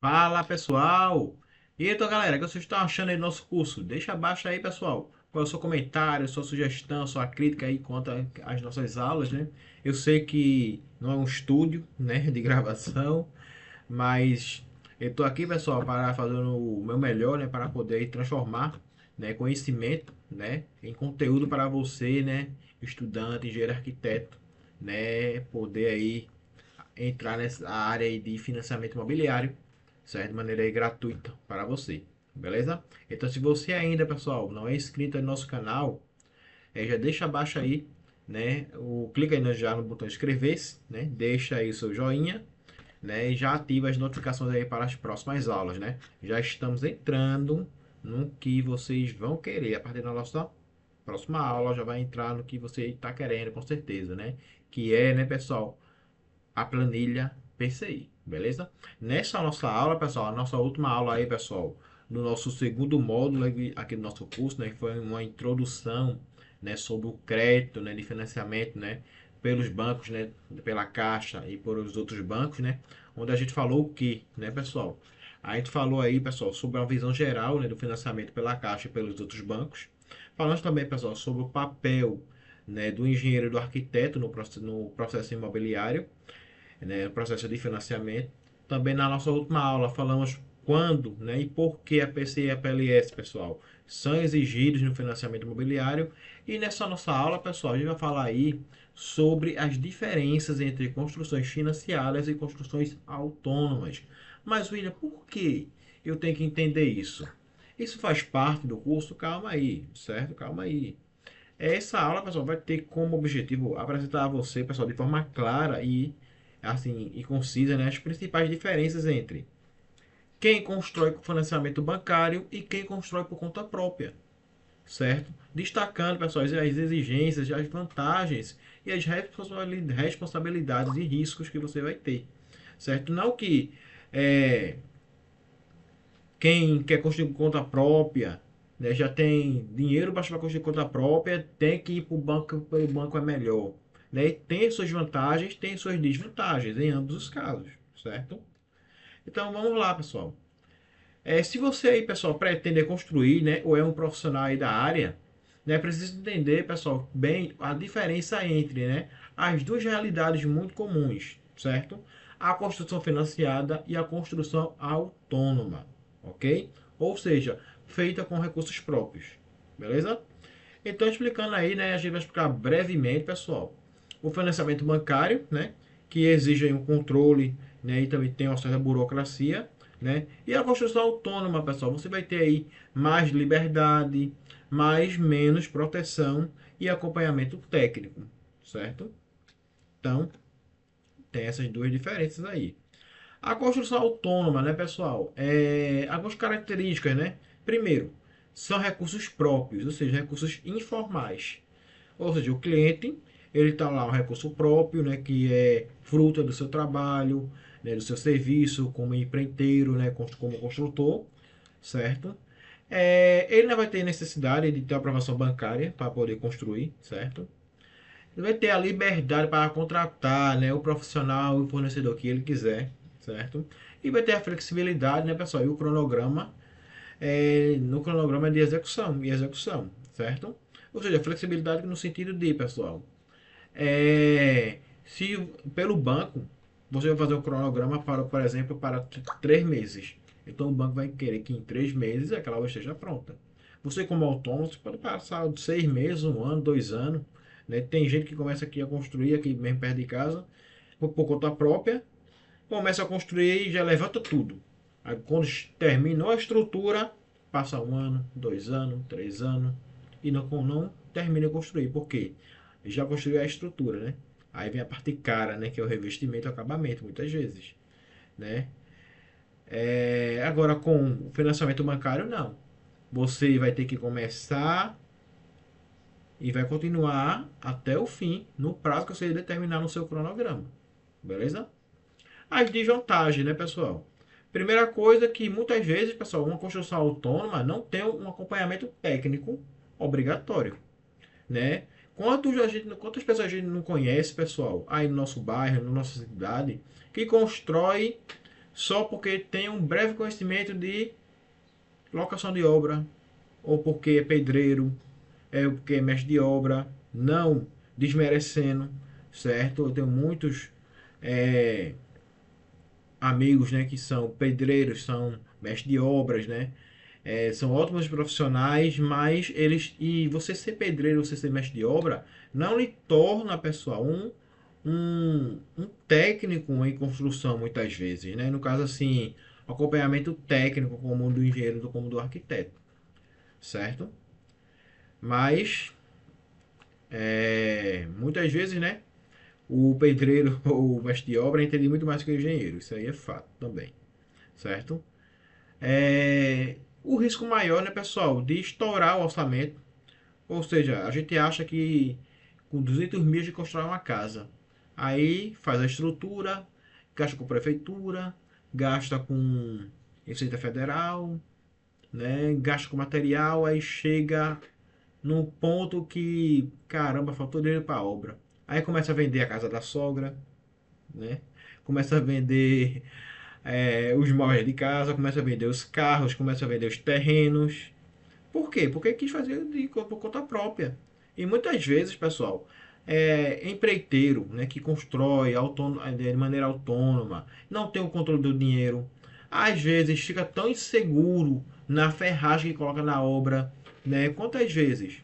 Fala pessoal! E então galera, o que vocês estão achando aí do nosso curso? Deixa abaixo aí pessoal, qual é o seu comentário, sua sugestão, sua crítica aí quanto às nossas aulas, né? Eu sei que não é um estúdio, né, de gravação, mas eu estou aqui pessoal para fazer o meu melhor, né, para poder transformar, né, conhecimento, né, em conteúdo para você, né, estudante, engenheiro arquiteto, né, poder aí entrar nessa área aí de financiamento imobiliário, certo? De maneira aí gratuita para você, beleza? Então, se você ainda, pessoal, não é inscrito no nosso canal, já deixa abaixo aí, né? Clica aí já no botão inscrever-se, né? Deixa aí o seu joinha, né? E já ativa as notificações aí para as próximas aulas, né? Já estamos entrando no que vocês vão querer a partir da nossa próxima aula, já vai entrar no que você está querendo, com certeza, né? Que é, né, pessoal, a planilha PCI, beleza? Nessa nossa aula, pessoal, a nossa última aula aí, pessoal, no nosso segundo módulo aqui do nosso curso, né, foi uma introdução, né, sobre o crédito, né, de financiamento, né, pelos bancos, né, pela Caixa e por os outros bancos, né, onde a gente falou o que, né, pessoal? A gente falou aí, pessoal, sobre uma visão geral, né, do financiamento pela Caixa e pelos outros bancos. Falamos também, pessoal, sobre o papel, né, do engenheiro e do arquiteto no processo imobiliário, né, processo de financiamento. Também na nossa última aula falamos quando, né, e por que a PCI e a PLS, pessoal, são exigidos no financiamento imobiliário. E nessa nossa aula, pessoal, a gente vai falar aí sobre as diferenças entre construções financiadas e construções autônomas. Mas, William, por que eu tenho que entender isso? Isso faz parte do curso? Calma aí, certo? Calma aí. Essa aula, pessoal, vai ter como objetivo apresentar a você, pessoal, de forma clara e assim e concisa, né, as principais diferenças entre quem constrói com financiamento bancário e quem constrói por conta própria, certo? Destacando, pessoal, as exigências, as vantagens e as responsabilidades e riscos que você vai ter, certo? Não que é, quem quer construir por conta própria, né, já tem dinheiro para construir por conta própria, tem que ir para o banco é melhor. Né? E tem suas vantagens, tem suas desvantagens em ambos os casos, certo? Então vamos lá, pessoal. Se você aí, pessoal, pretende construir, né, ou é um profissional aí da área, né, precisa entender, pessoal, bem a diferença entre, né, as duas realidades muito comuns, certo? A construção financiada e a construção autônoma, ok? Ou seja, feita com recursos próprios, beleza? Então, explicando aí, né, a gente vai explicar brevemente, pessoal, o financiamento bancário, né, que exige um controle, né, e também tem uma certa burocracia, né, e a construção autônoma, pessoal, você vai ter aí mais liberdade, mais menos proteção e acompanhamento técnico, certo? Então, tem essas duas diferenças aí. A construção autônoma, né, pessoal? Algumas características, né? Primeiro, são recursos próprios, ou seja, recursos informais. Ou seja, o cliente, ele está lá um recurso próprio, né, que é fruto do seu trabalho, né, do seu serviço como empreiteiro, né, como construtor, certo? Ele não vai ter necessidade de ter aprovação bancária para poder construir, certo? Ele vai ter a liberdade para contratar, né, o profissional e o fornecedor que ele quiser, certo? E vai ter a flexibilidade, né, pessoal? E o cronograma, no cronograma de execução e execução, certo? Ou seja, flexibilidade no sentido de, pessoal, se pelo banco você vai fazer um cronograma para, por exemplo, para 3 meses. Então o banco vai querer que em 3 meses aquela obra esteja pronta. Você como autônomo, você pode passar de 6 meses, um ano, 2 anos. Né? Tem gente que começa aqui a construir, aqui mesmo perto de casa, por conta própria, começa a construir e já levanta tudo. Aí quando terminou a estrutura, passa um ano, 2 anos, 3 anos e não termina de construir. Por quê? Já construiu a estrutura, né? Aí vem a parte cara, né? Que é o revestimento e acabamento, muitas vezes, né? Agora com o financiamento bancário, não. Você vai ter que começar e vai continuar até o fim, no prazo que você determinar no seu cronograma. Beleza? As desvantagens, né, pessoal? Primeira coisa que muitas vezes, pessoal, uma construção autônoma não tem um acompanhamento técnico obrigatório, né? Quantas pessoas a gente não conhece, pessoal, aí no nosso bairro, na nossa cidade, que constrói, só porque tem um breve conhecimento de locação de obra, ou porque é pedreiro, é porque é mestre de obra, não desmerecendo, certo? Eu tenho muitos é, amigos, né, que são pedreiros, são mestres de obras, né? São ótimos profissionais, mas eles e você ser pedreiro, você ser mestre de obra, não lhe torna, pessoal, um técnico em construção muitas vezes, né? No caso assim, acompanhamento técnico como do engenheiro, como do arquiteto, certo? Mas muitas vezes, né? O pedreiro ou o mestre de obra entende muito mais que o engenheiro. Isso aí é fato também, certo? O risco maior, né, pessoal, de estourar o orçamento. Ou seja, a gente acha que com 200 mil de constrói uma casa. Aí faz a estrutura, gasta com prefeitura, gasta com Receita Federal, né? Gasta com material, aí chega num ponto que, caramba, faltou dinheiro para a obra. Aí começa a vender a casa da sogra, né? Começa a vender os móveis de casa, começa a vender os carros, começa a vender os terrenos. Por quê? Porque quis fazer por conta própria. E muitas vezes, pessoal, empreiteiro, né, que constrói de maneira autônoma, não tem o controle do dinheiro, às vezes fica tão inseguro na ferragem que coloca na obra, né? Quantas vezes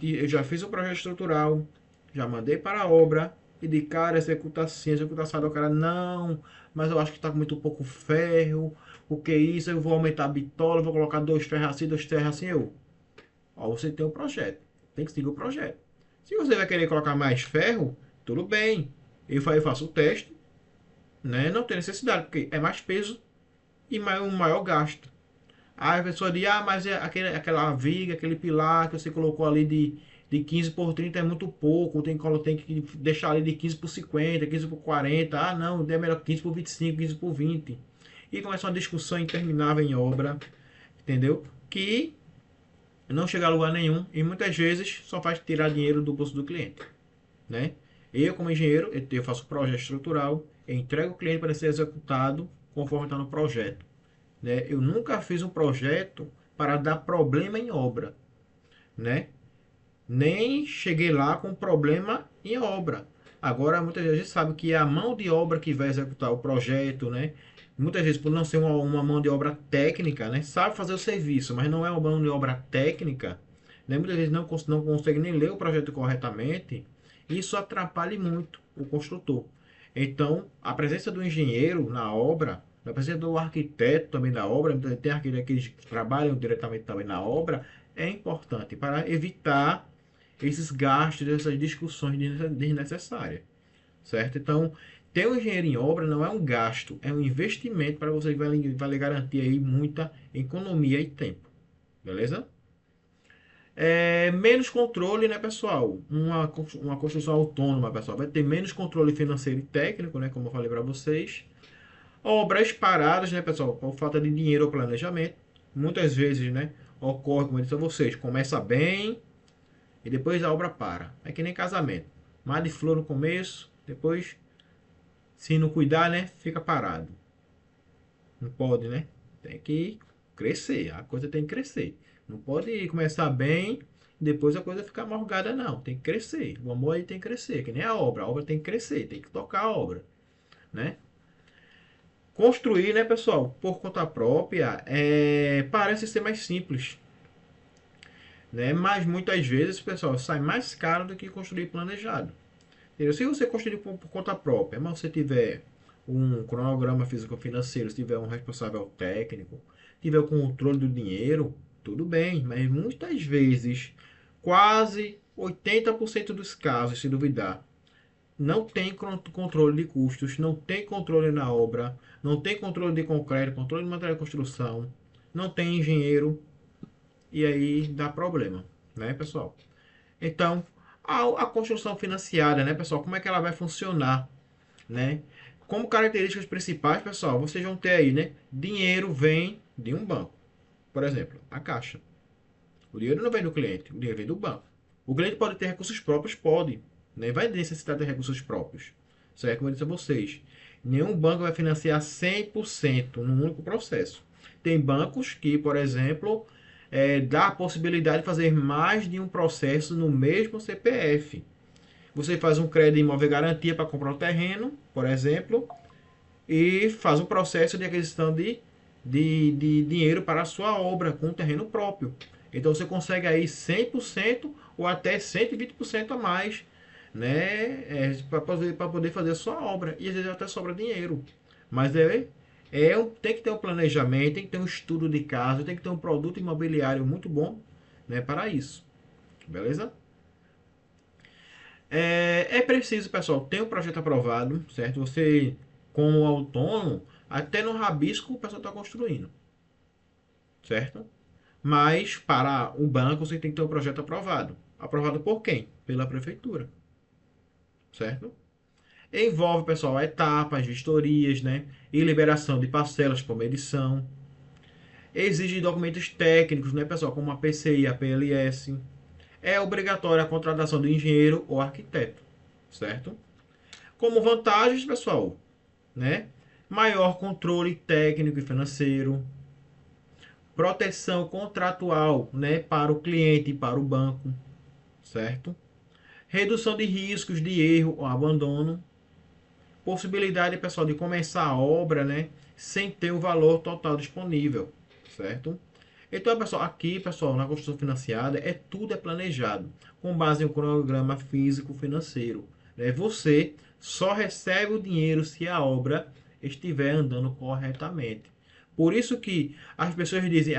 eu já fiz o projeto estrutural, já mandei para a obra e de cara executa assim, executa assado. O cara, não, mas eu acho que está com muito pouco ferro. O que é isso? Eu vou aumentar a bitola, vou colocar dois ferros assim, dois ferros assim. Ó, você tem um projeto, tem que seguir o projeto. Se você vai querer colocar mais ferro, tudo bem. Eu faço o teste, né? Não tem necessidade, porque é mais peso e um maior gasto. Aí a pessoa diz, mas aquela viga, aquele pilar que você colocou ali de 15 por 30 é muito pouco, tem que deixar ali de 15 por 50, 15 por 40. Ah, não, é melhor 15 por 25, 15 por 20. E começa uma discussão interminável em obra, entendeu? Que não chega a lugar nenhum e muitas vezes só faz tirar dinheiro do bolso do cliente, né? Eu, como engenheiro, eu faço o projeto estrutural, eu entrego o cliente para ser executado conforme está no projeto, né? Eu nunca fiz um projeto para dar problema em obra, né? Nem cheguei lá com problema em obra. Agora, muitas vezes a gente sabe que é a mão de obra que vai executar o projeto, né? Muitas vezes, por não ser uma mão de obra técnica, né? Sabe fazer o serviço, mas não é uma mão de obra técnica, né? Muitas vezes não consegue nem ler o projeto corretamente. Isso atrapalha muito o construtor. Então, a presença do engenheiro na obra, a presença do arquiteto também na obra, tem aqueles que trabalham diretamente também na obra, é importante para evitar esses gastos, essas discussões desnecessárias, certo? Então, ter um engenheiro em obra não é um gasto, é um investimento para você que vai lhe garantir aí muita economia e tempo, beleza? Menos controle, né, pessoal? Uma construção autônoma, pessoal, vai ter menos controle financeiro e técnico, né, como eu falei para vocês. Obras paradas, né, pessoal, por falta de dinheiro ou planejamento. Muitas vezes, né, ocorre, como eu disse a vocês, começa bem, e depois a obra para. É que nem casamento. Mar de flor no começo, depois, se não cuidar, né, fica parado. Não pode, né? Tem que crescer. A coisa tem que crescer. Não pode começar bem e depois a coisa ficar morgada, não. Tem que crescer. O amor aí tem que crescer, que nem a obra. A obra tem que crescer, tem que tocar a obra, né? Construir, né, pessoal, por conta própria, parece ser mais simples, né? Mas muitas vezes, pessoal, sai mais caro do que construir planejado. Entendeu? Se você construir por conta própria, mas você tiver um cronograma físico-financeiro, se tiver um responsável técnico, tiver o controle do dinheiro, tudo bem. Mas muitas vezes, quase 80% dos casos, se duvidar, não tem controle de custos, não tem controle na obra, não tem controle de concreto, controle de material de construção, não tem engenheiro, e aí dá problema, né, pessoal? Então, a construção financiada, né, pessoal, como é que ela vai funcionar, né? Como características principais, pessoal, vocês vão ter aí, né? Dinheiro vem de um banco, por exemplo, a Caixa. O dinheiro não vem do cliente, o dinheiro vem do banco. O cliente pode ter recursos próprios? Pode, né? Vai necessitar de recursos próprios, certo? Como eu disse a vocês, nenhum banco vai financiar 100% num único processo. Tem bancos que, por exemplo, dá a possibilidade de fazer mais de um processo no mesmo CPF. Você faz um crédito imóvel garantia para comprar um terreno, por exemplo, e faz um processo de aquisição de dinheiro para a sua obra com um terreno próprio. Então você consegue aí 100% ou até 120% a mais, né, para poder fazer a sua obra. E às vezes até sobra dinheiro. Mas tem que ter um planejamento, tem que ter um estudo de caso, tem que ter um produto imobiliário muito bom, né, para isso. Beleza? É preciso, pessoal, ter um projeto aprovado, certo? Você, como autônomo, até no rabisco o pessoal está construindo, certo? Mas para o banco você tem que ter um projeto aprovado. Aprovado por quem? Pela prefeitura, certo? Envolve, pessoal, etapas, vistorias, né? E liberação de parcelas por medição. Exige documentos técnicos, né, pessoal? Como a PCI, a PLS. É obrigatória a contratação de engenheiro ou arquiteto, certo? Como vantagens, pessoal, né? Maior controle técnico e financeiro, proteção contratual, né, para o cliente e para o banco, certo? Redução de riscos de erro ou abandono, possibilidade, pessoal, de começar a obra, né, sem ter o valor total disponível, certo? Então, pessoal, aqui, pessoal, na construção financiada, tudo é planejado, com base em um cronograma físico-financeiro. Né? Você só recebe o dinheiro se a obra estiver andando corretamente. Por isso que as pessoas dizem,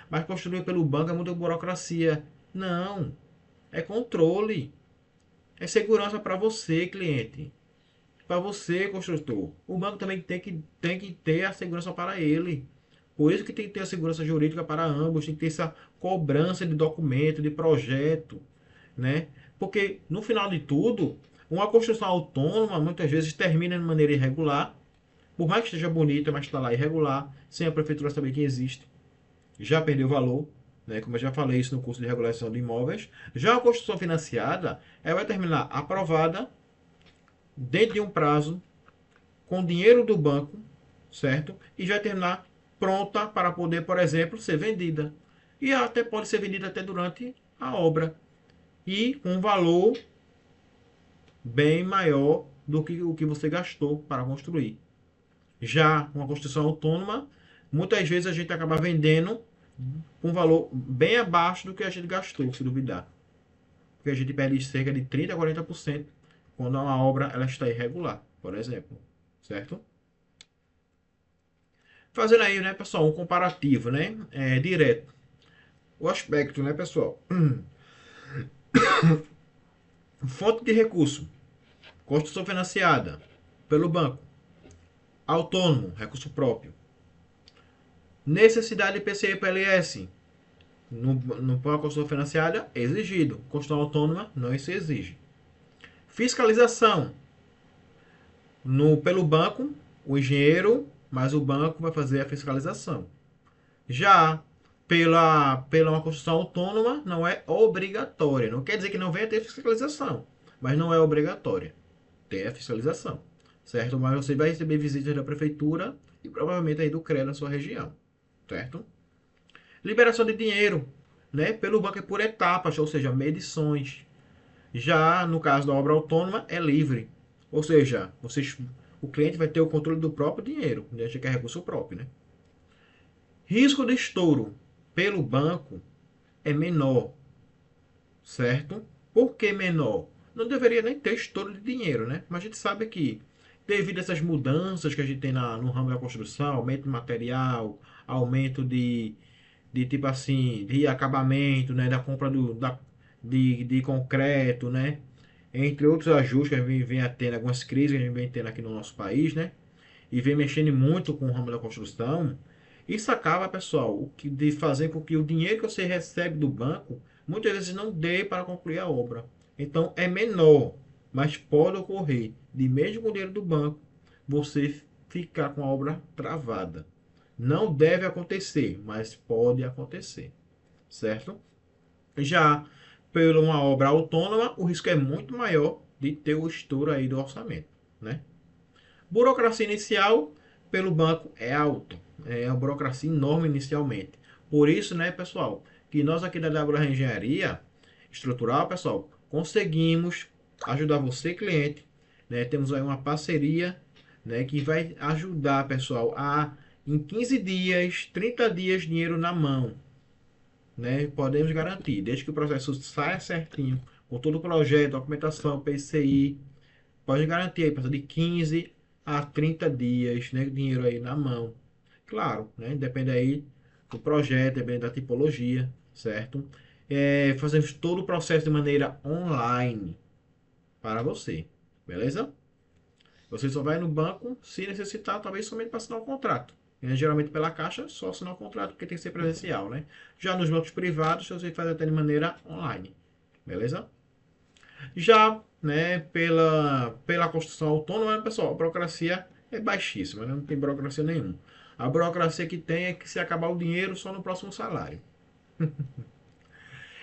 mas construir pelo banco é muita burocracia. Não, é controle, é segurança para você, cliente, para você, construtor. O banco também tem que ter a segurança para ele. Por isso que tem que ter a segurança jurídica para ambos, tem que ter essa cobrança de documento, de projeto, né? Porque no final de tudo, uma construção autônoma muitas vezes termina de maneira irregular, por mais que esteja bonita, mas está lá irregular, sem a prefeitura saber que existe. Já perdeu valor, né? Como eu já falei isso no curso de regulação de imóveis. Já a construção financiada, ela vai terminar aprovada dentro de um prazo, com dinheiro do banco, certo? E já terminar pronta para poder, por exemplo, ser vendida. E até pode ser vendida até durante a obra. E com um valor bem maior do que o que você gastou para construir. Já uma construção autônoma, muitas vezes a gente acaba vendendo com um valor bem abaixo do que a gente gastou, se duvidar. Porque a gente perde cerca de 30 a 40% quando uma obra ela está irregular, por exemplo. Certo? Fazendo aí, né, pessoal, um comparativo, né, direto. O aspecto, né, pessoal, fonte de recurso, construção financiada pelo banco, autônomo, recurso próprio, necessidade de PCI e PLS, no construção financiada, exigido, construção autônoma, não se exige. Fiscalização, pelo banco, o engenheiro, mas o banco vai fazer a fiscalização. Já pela uma construção autônoma, não é obrigatória. Não quer dizer que não venha ter fiscalização, mas não é obrigatória ter a fiscalização, certo? Mas você vai receber visitas da prefeitura e provavelmente aí do CREA na sua região, certo? Liberação de dinheiro, né? Pelo banco é por etapas, ou seja, medições. Já no caso da obra autônoma é livre, ou seja, o cliente vai ter o controle do próprio dinheiro, desde que é recurso próprio, né? Risco de estouro pelo banco é menor, certo? Por que menor? Não deveria nem ter estouro de dinheiro, né? Mas a gente sabe que, devido a essas mudanças que a gente tem no ramo da construção, aumento de material, aumento de tipo assim, de acabamento, né? Da compra de concreto, né? Entre outros ajustes que a gente vem tendo, algumas crises que a gente vem tendo aqui no nosso país, né? E vem mexendo muito com o ramo da construção, isso acaba, pessoal, de fazer com que o dinheiro que você recebe do banco muitas vezes não dê para concluir a obra. Então é menor, mas pode ocorrer de mesmo com o dinheiro do banco você ficar com a obra travada. Não deve acontecer, mas pode acontecer, certo? Já pela uma obra autônoma, o risco é muito maior de ter o estouro aí do orçamento, né? Burocracia inicial pelo banco é alto, é uma burocracia enorme inicialmente. Por isso, né, pessoal, que nós aqui da WR Engenharia Estrutural, pessoal, conseguimos ajudar você, cliente, né? Temos aí uma parceria, né, que vai ajudar, pessoal, a em 15 dias, 30 dias, dinheiro na mão, né? Podemos garantir, desde que o processo saia certinho, com todo o projeto, documentação, PCI, pode garantir aí, pessoal, de 15 a 30 dias, né? Dinheiro aí na mão. Claro, né? Depende aí do projeto, depende da tipologia, certo? Fazemos todo o processo de maneira online para você, beleza? Você só vai no banco se necessitar, talvez somente para assinar o contrato. Geralmente pela Caixa, só assinar o contrato, porque tem que ser presencial, né? Já nos bancos privados, você faz até de maneira online, beleza? Já, né, pela construção autônoma, pessoal, a burocracia é baixíssima, né? Não tem burocracia nenhuma. A burocracia que tem é que se acabar o dinheiro só no próximo salário.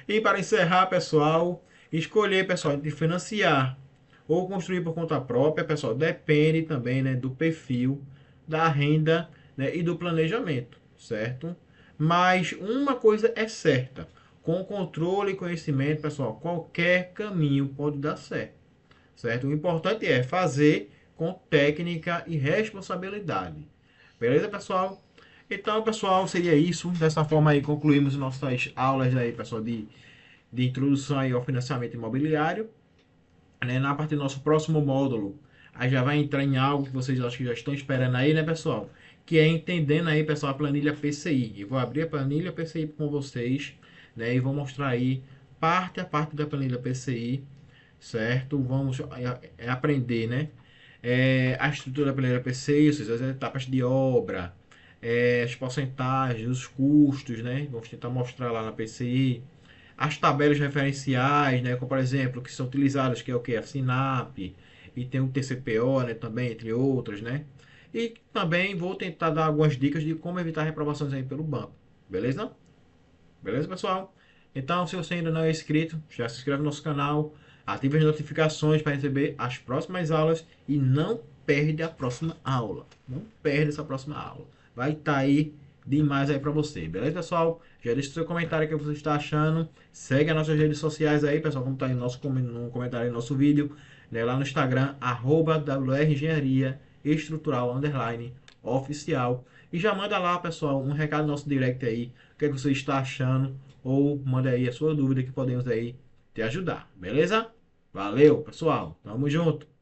E para encerrar, pessoal, escolher, pessoal, de financiar ou construir por conta própria, pessoal, depende também, né, do perfil, da renda, né, e do planejamento, certo? Mas uma coisa é certa, com controle e conhecimento, pessoal, qualquer caminho pode dar certo, certo? O importante é fazer com técnica e responsabilidade. Beleza, pessoal? Então, pessoal, seria isso. Dessa forma aí concluímos nossas aulas aí, pessoal, de introdução aí ao financiamento imobiliário, né? Na partir do nosso próximo módulo, aí já vai entrar em algo que vocês acho que já estão esperando aí, né, pessoal? Que é entendendo aí, pessoal, a planilha PCI. Eu vou abrir a planilha PCI com vocês, né? E vou mostrar aí parte a parte da planilha PCI, certo? Vamos aprender, né? A estrutura da planilha PCI, ou seja, as etapas de obra, as porcentagens, os custos, né? Vamos tentar mostrar lá na PCI as tabelas referenciais, né, como por exemplo, que são utilizadas, que é o que? A SINAP, e tem o TCPO, né, também, entre outras, né? E também vou tentar dar algumas dicas de como evitar reprovações aí pelo banco. Beleza? Beleza, pessoal? Então, se você ainda não é inscrito, já se inscreve no nosso canal, ative as notificações para receber as próximas aulas e não perde a próxima aula. Não perde essa próxima aula. Vai estar aí demais aí para você. Beleza, pessoal? Já deixa o seu comentário o que você está achando. Segue as nossas redes sociais aí, pessoal, como está aí no comentário do nosso vídeo. Né, lá no Instagram, @WR Engenharia Estrutural _oficial. E já manda lá, pessoal, um recado no nosso direct aí, o que, é que você está achando, ou manda aí a sua dúvida que podemos aí te ajudar, beleza? Valeu, pessoal, tamo junto!